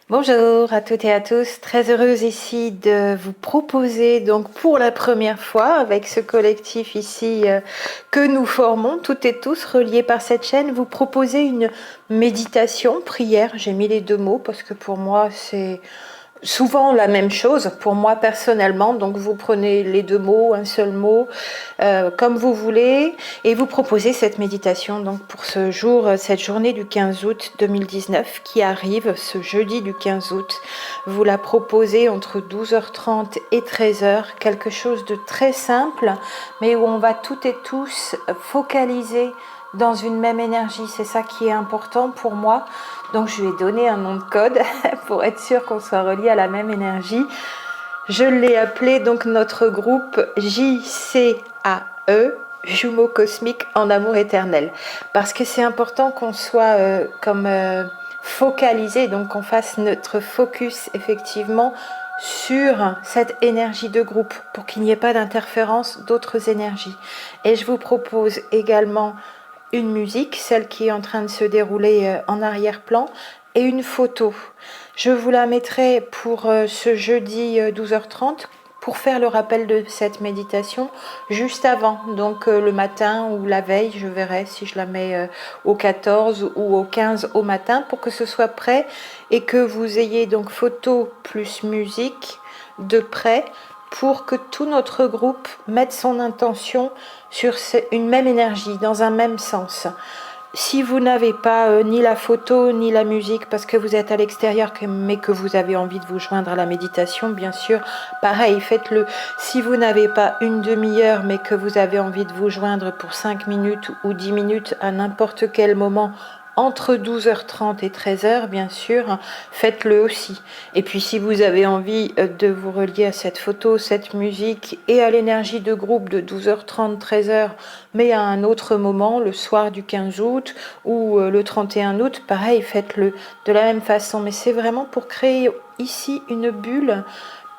Bonjour à toutes et à tous, très heureuse ici de vous proposer donc pour la première fois avec ce collectif ici que nous formons toutes et tous reliés par cette chaîne, vous proposer une méditation, prière, j'ai mis les deux mots parce que pour moi c'est souvent la même chose pour moi personnellement, donc vous prenez les deux mots, un seul mot, comme vous voulez, et vous proposez cette méditation donc pour ce jour, cette journée du 15 août 2019 qui arrive, ce jeudi du 15 août. Vous la proposez entre 12h30 et 13h, quelque chose de très simple, mais où on va toutes et tous focaliser dans une même énergie, c'est ça qui est important pour moi. Donc je lui ai donné un nom de code pour être sûr qu'on soit relié à la même énergie. Je l'ai appelé donc notre groupe JCAE, Jumeaux cosmiques en amour éternel. Parce que c'est important qu'on soit focalisé, donc qu'on fasse notre focus effectivement sur cette énergie de groupe pour qu'il n'y ait pas d'interférence d'autres énergies. Et je vous propose également une musique, celle qui est en train de se dérouler en arrière-plan, et une photo. Je vous la mettrai pour ce jeudi 12h30 pour faire le rappel de cette méditation juste avant, donc le matin ou la veille, je verrai si je la mets au 14 ou au 15 au matin pour que ce soit prêt et que vous ayez donc photo plus musique de près pour que tout notre groupe mette son intention sur une même énergie, dans un même sens. Si vous n'avez pas ni la photo ni la musique parce que vous êtes à l'extérieur mais que vous avez envie de vous joindre à la méditation, bien sûr, pareil, faites-le. Si vous n'avez pas une demi-heure mais que vous avez envie de vous joindre pour 5 minutes ou 10 minutes à n'importe quel moment, entre 12h30 et 13h, bien sûr, faites-le aussi. Et puis si vous avez envie de vous relier à cette photo, cette musique et à l'énergie de groupe de 12h30, 13h, mais à un autre moment, le soir du 15 août ou le 31 août, pareil, faites-le de la même façon. Mais c'est vraiment pour créer ici une bulle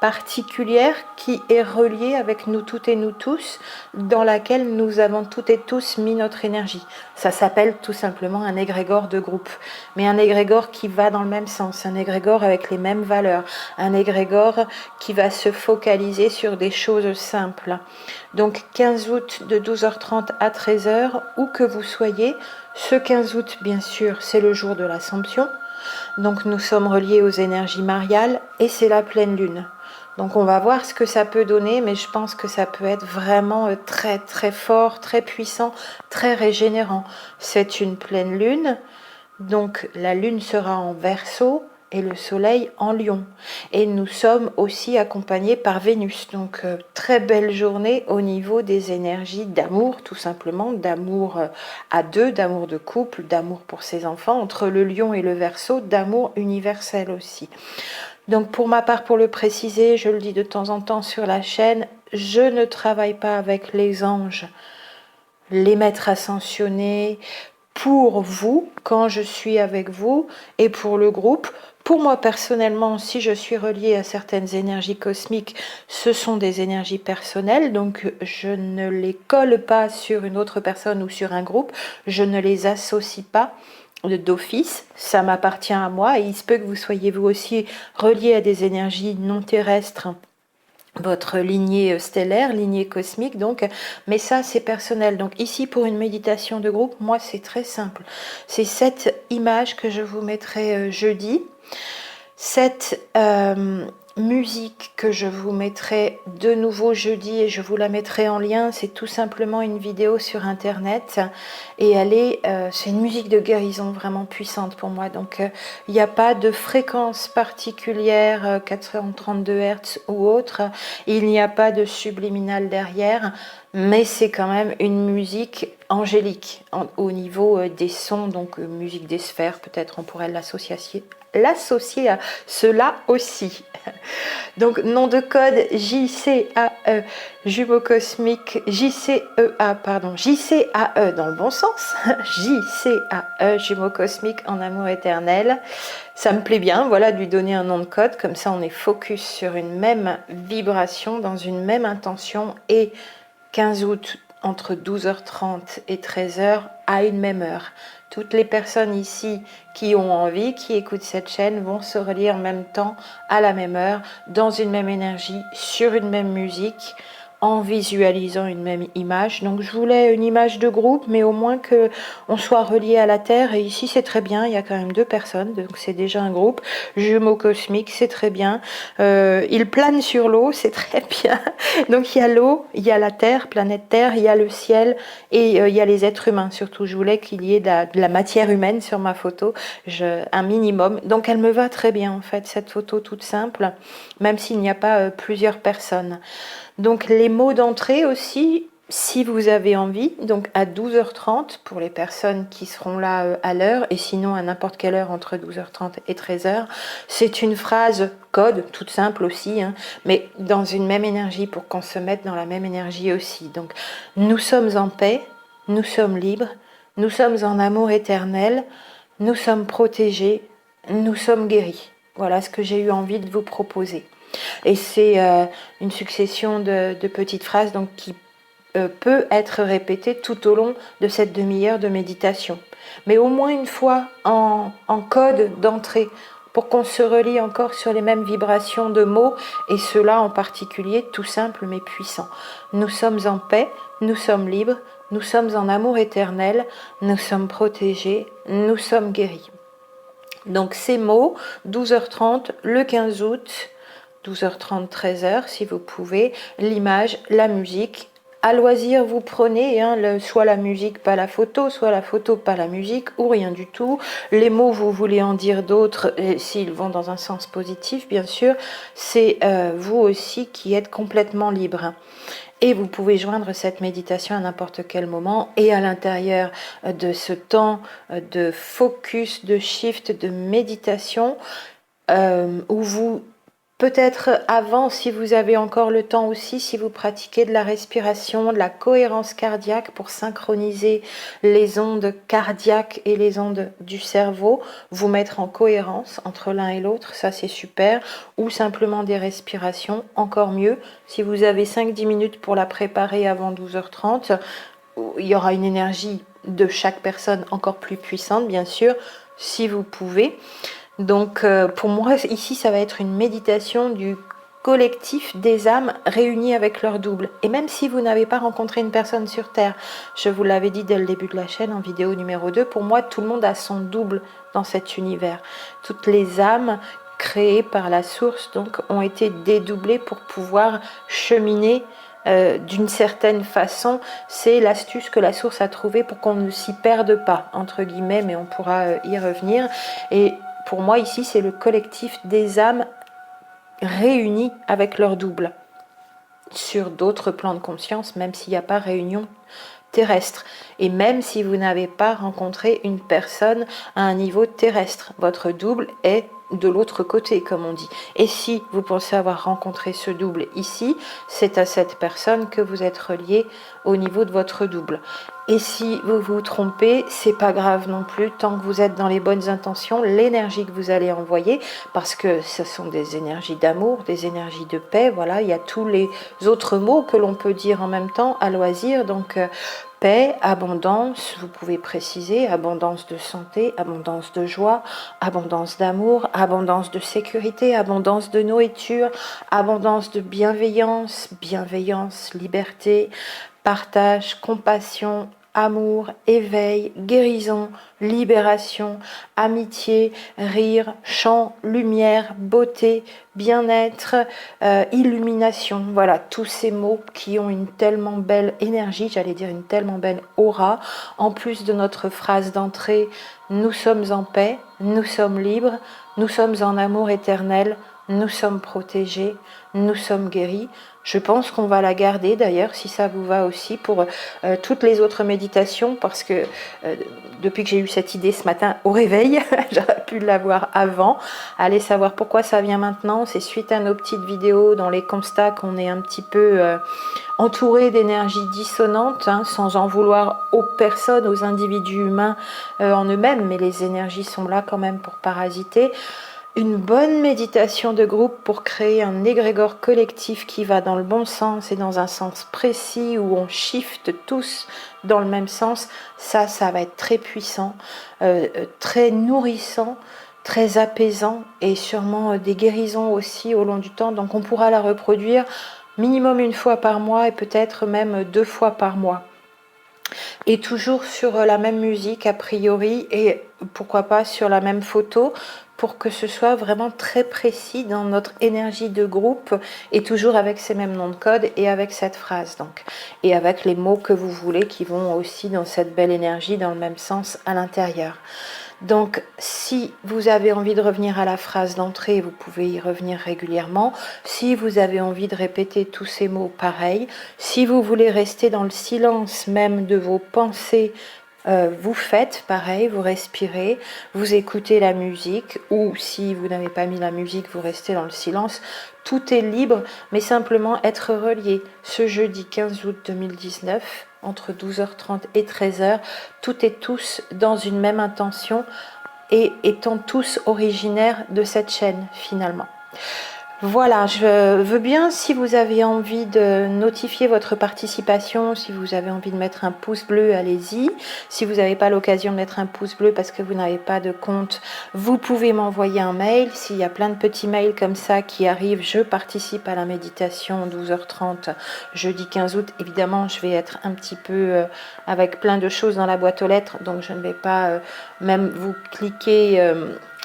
particulière qui est reliée avec nous toutes et nous tous, dans laquelle nous avons toutes et tous mis notre énergie. Ça s'appelle tout simplement un égrégore de groupe, mais un égrégore qui va dans le même sens, un égrégore avec les mêmes valeurs, un égrégore qui va se focaliser sur des choses simples. Donc 15 août de 12h30 à 13h, où que vous soyez, ce 15 août bien sûr c'est le jour de l'Assomption, donc nous sommes reliés aux énergies mariales et c'est la pleine lune. Donc on va voir ce que ça peut donner, mais je pense que ça peut être vraiment très très fort, très puissant, très régénérant. C'est une pleine lune, donc la lune sera en Verseau et le soleil en Lion. Et nous sommes aussi accompagnés par Vénus, donc très belle journée au niveau des énergies d'amour, tout simplement, d'amour à deux, d'amour de couple, d'amour pour ses enfants, entre le Lion et le Verseau, d'amour universel aussi. Donc pour ma part, pour le préciser, je le dis de temps en temps sur la chaîne, je ne travaille pas avec les anges, les maîtres ascensionnés, pour vous, quand je suis avec vous, et pour le groupe. Pour moi personnellement, si je suis reliée à certaines énergies cosmiques, ce sont des énergies personnelles, donc je ne les colle pas sur une autre personne ou sur un groupe, je ne les associe pas d'office, ça m'appartient à moi et il se peut que vous soyez vous aussi relié à des énergies non terrestres, votre lignée stellaire, lignée cosmique donc, mais ça c'est personnel. Donc ici pour une méditation de groupe, moi c'est très simple, c'est cette image que je vous mettrai jeudi, cette musique que je vous mettrai de nouveau jeudi et je vous la mettrai en lien, c'est tout simplement une vidéo sur internet et c'est une musique de guérison vraiment puissante pour moi, donc il n'y a pas de fréquence particulière 432 Hz ou autre, il n'y a pas de subliminal derrière, mais c'est quand même une musique angélique au niveau des sons, donc musique des sphères, peut-être on pourrait l'associer à cela aussi. Donc nom de code JCAE, jumeaux cosmiques, JCAE dans le bon sens, JCAE, jumeaux cosmiques en amour éternel. Ça me plaît bien, voilà, de lui donner un nom de code, comme ça on est focus sur une même vibration, dans une même intention, et 15 août entre 12h30 et 13h à une même heure. Toutes les personnes ici qui ont envie, qui écoutent cette chaîne, vont se relier en même temps, à la même heure, dans une même énergie, sur une même musique, en visualisant une même image. Donc je voulais une image de groupe, mais au moins que on soit relié à la Terre. Et ici c'est très bien, il y a quand même 2 personnes, donc c'est déjà un groupe. Jumeaux cosmiques, c'est très bien. Ils planent sur l'eau, c'est très bien. Donc il y a l'eau, il y a la Terre, planète Terre, il y a le ciel et il y a les êtres humains. Surtout, je voulais qu'il y ait de la matière humaine sur ma photo, un minimum. Donc elle me va très bien en fait, cette photo toute simple, même s'il n'y a pas plusieurs personnes. Donc les mots d'entrée aussi, si vous avez envie, donc à 12h30 pour les personnes qui seront là à l'heure, et sinon à n'importe quelle heure entre 12h30 et 13h, c'est une phrase code, toute simple aussi, hein, mais dans une même énergie pour qu'on se mette dans la même énergie aussi. Donc nous sommes en paix, nous sommes libres, nous sommes en amour éternel, nous sommes protégés, nous sommes guéris. Voilà ce que j'ai eu envie de vous proposer. Et c'est une succession de petites phrases donc, qui peut être répétée tout au long de cette demi-heure de méditation. Mais au moins une fois en code d'entrée, pour qu'on se relie encore sur les mêmes vibrations de mots, et cela en particulier, tout simple mais puissant. Nous sommes en paix, nous sommes libres, nous sommes en amour éternel, nous sommes protégés, nous sommes guéris. Donc ces mots, 12h30, le 15 août, 12h30, 13h si vous pouvez, l'image, la musique. À loisir, vous prenez soit la musique, pas la photo, soit la photo, pas la musique, ou rien du tout. Les mots, vous voulez en dire d'autres, s'ils vont dans un sens positif, bien sûr, c'est vous aussi qui êtes complètement libre. Et vous pouvez joindre cette méditation à n'importe quel moment. Et à l'intérieur de ce temps de focus, de shift, de méditation, où vous... Peut-être avant, si vous avez encore le temps aussi, si vous pratiquez de la respiration, de la cohérence cardiaque pour synchroniser les ondes cardiaques et les ondes du cerveau, vous mettre en cohérence entre l'un et l'autre, ça c'est super. Ou simplement des respirations, encore mieux. Si vous avez 5-10 minutes pour la préparer avant 12h30, il y aura une énergie de chaque personne encore plus puissante, bien sûr, si vous pouvez. Donc pour moi, ici, ça va être une méditation du collectif des âmes réunies avec leur double. Et même si vous n'avez pas rencontré une personne sur Terre, je vous l'avais dit dès le début de la chaîne en vidéo numéro 2, pour moi, tout le monde a son double dans cet univers. Toutes les âmes créées par la source donc, ont été dédoublées pour pouvoir cheminer d'une certaine façon. C'est l'astuce que la source a trouvée pour qu'on ne s'y perde pas, entre guillemets, mais on pourra y revenir. Et pour moi, ici, c'est le collectif des âmes réunies avec leur double sur d'autres plans de conscience, même s'il n'y a pas réunion terrestre. Et même si vous n'avez pas rencontré une personne à un niveau terrestre, votre double est de l'autre côté, comme on dit. Et si vous pensez avoir rencontré ce double ici, c'est à cette personne que vous êtes relié au niveau de votre double. Et si vous vous trompez, c'est pas grave non plus, tant que vous êtes dans les bonnes intentions, l'énergie que vous allez envoyer, parce que ce sont des énergies d'amour, des énergies de paix, voilà, il y a tous les autres mots que l'on peut dire en même temps à loisir, donc paix, abondance, vous pouvez préciser, abondance de santé, abondance de joie, abondance d'amour, abondance de sécurité, abondance de nourriture, abondance de bienveillance, liberté, partage, compassion, amour, éveil, guérison, libération, amitié, rire, chant, lumière, beauté, bien-être, illumination. Voilà, tous ces mots qui ont une tellement belle énergie, j'allais dire une tellement belle aura. En plus de notre phrase d'entrée, nous sommes en paix, nous sommes libres, nous sommes en amour éternel, nous sommes protégés, nous sommes guéris. Je pense qu'on va la garder d'ailleurs, si ça vous va aussi, pour toutes les autres méditations, parce que depuis que j'ai eu cette idée ce matin au réveil, j'aurais pu l'avoir avant. Allez savoir pourquoi ça vient maintenant, c'est suite à nos petites vidéos dans les constats qu'on est un petit peu entouré d'énergies dissonantes, hein, sans en vouloir aux personnes, aux individus humains en eux-mêmes, mais les énergies sont là quand même pour parasiter. une bonne méditation de groupe pour créer un égrégore collectif qui va dans le bon sens et dans un sens précis où on shift tous dans le même sens. Ça va être très puissant, très nourrissant, très apaisant et sûrement des guérisons aussi au long du temps. Donc on pourra la reproduire minimum une fois par mois et peut-être même 2 fois par mois. Et toujours sur la même musique a priori et pourquoi pas sur la même photo pour que ce soit vraiment très précis dans notre énergie de groupe et toujours avec ces mêmes noms de code et avec cette phrase donc et avec les mots que vous voulez qui vont aussi dans cette belle énergie dans le même sens à l'intérieur. Donc, si vous avez envie de revenir à la phrase d'entrée, vous pouvez y revenir régulièrement. Si vous avez envie de répéter tous ces mots, pareil. Si vous voulez rester dans le silence même de vos pensées, vous faites pareil, vous respirez, vous écoutez la musique, ou si vous n'avez pas mis la musique, vous restez dans le silence. Tout est libre, mais simplement être relié. Ce jeudi 15 août 2019, entre 12h30 et 13h, toutes et tous dans une même intention et étant tous originaires de cette chaîne finalement. Voilà, je veux bien, si vous avez envie de notifier votre participation, si vous avez envie de mettre un pouce bleu, allez-y. Si vous n'avez pas l'occasion de mettre un pouce bleu parce que vous n'avez pas de compte, vous pouvez m'envoyer un mail. S'il y a plein de petits mails comme ça qui arrivent, je participe à la méditation 12h30, jeudi 15 août. Évidemment, je vais être un petit peu avec plein de choses dans la boîte aux lettres, donc je ne vais pas même vous cliquer...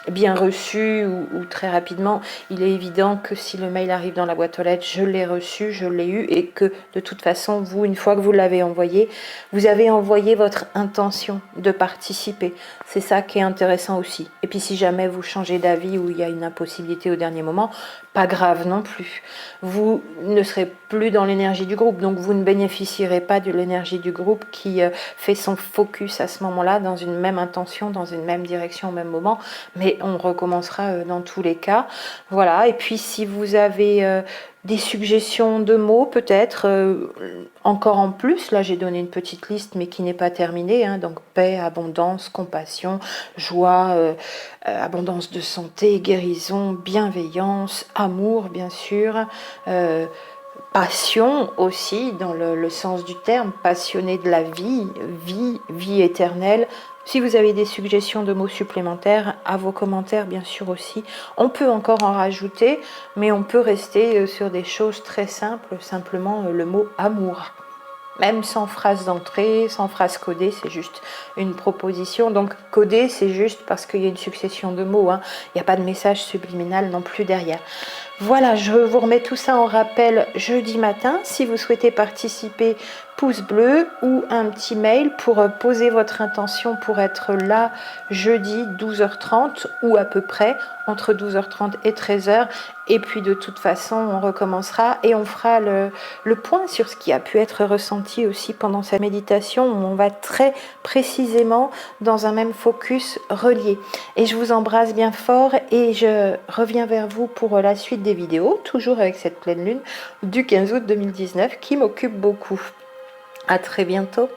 bien reçu ou très rapidement, il est évident que si le mail arrive dans la boîte aux lettres, je l'ai reçu, je l'ai eu et que de toute façon, vous, une fois que vous l'avez envoyé, vous avez envoyé votre intention de participer. C'est ça qui est intéressant aussi. Et puis si jamais vous changez d'avis ou il y a une impossibilité au dernier moment, pas grave non plus. Vous ne serez plus dans l'énergie du groupe, donc vous ne bénéficierez pas de l'énergie du groupe qui fait son focus à ce moment-là dans une même intention, dans une même direction au même moment, mais on recommencera dans tous les cas. Voilà, et puis si vous avez des suggestions de mots peut-être, encore en plus, là j'ai donné une petite liste mais qui n'est pas terminée, hein, donc paix, abondance, compassion, joie, abondance de santé, guérison, bienveillance, amour bien sûr, passion aussi dans le sens du terme, passionné de la vie, vie éternelle. Si vous avez des suggestions de mots supplémentaires, à vos commentaires bien sûr aussi. On peut encore en rajouter, mais on peut rester sur des choses très simples, simplement le mot amour. Même sans phrase d'entrée, sans phrase codée, c'est juste une proposition. Donc codée, c'est juste parce qu'il y a une succession de mots, hein. Il n'y a pas de message subliminal non plus derrière. Voilà, je vous remets tout ça en rappel jeudi matin. Si vous souhaitez participer, pouce bleu ou un petit mail pour poser votre intention pour être là jeudi 12h30 ou à peu près entre 12h30 et 13h. Et puis de toute façon, on recommencera et on fera le point sur ce qui a pu être ressenti aussi pendant sa méditation où on va très précisément dans un même focus relié. Et je vous embrasse bien fort et je reviens vers vous pour la suite des vidéos, toujours avec cette pleine lune du 15 août 2019 qui m'occupe beaucoup. À très bientôt.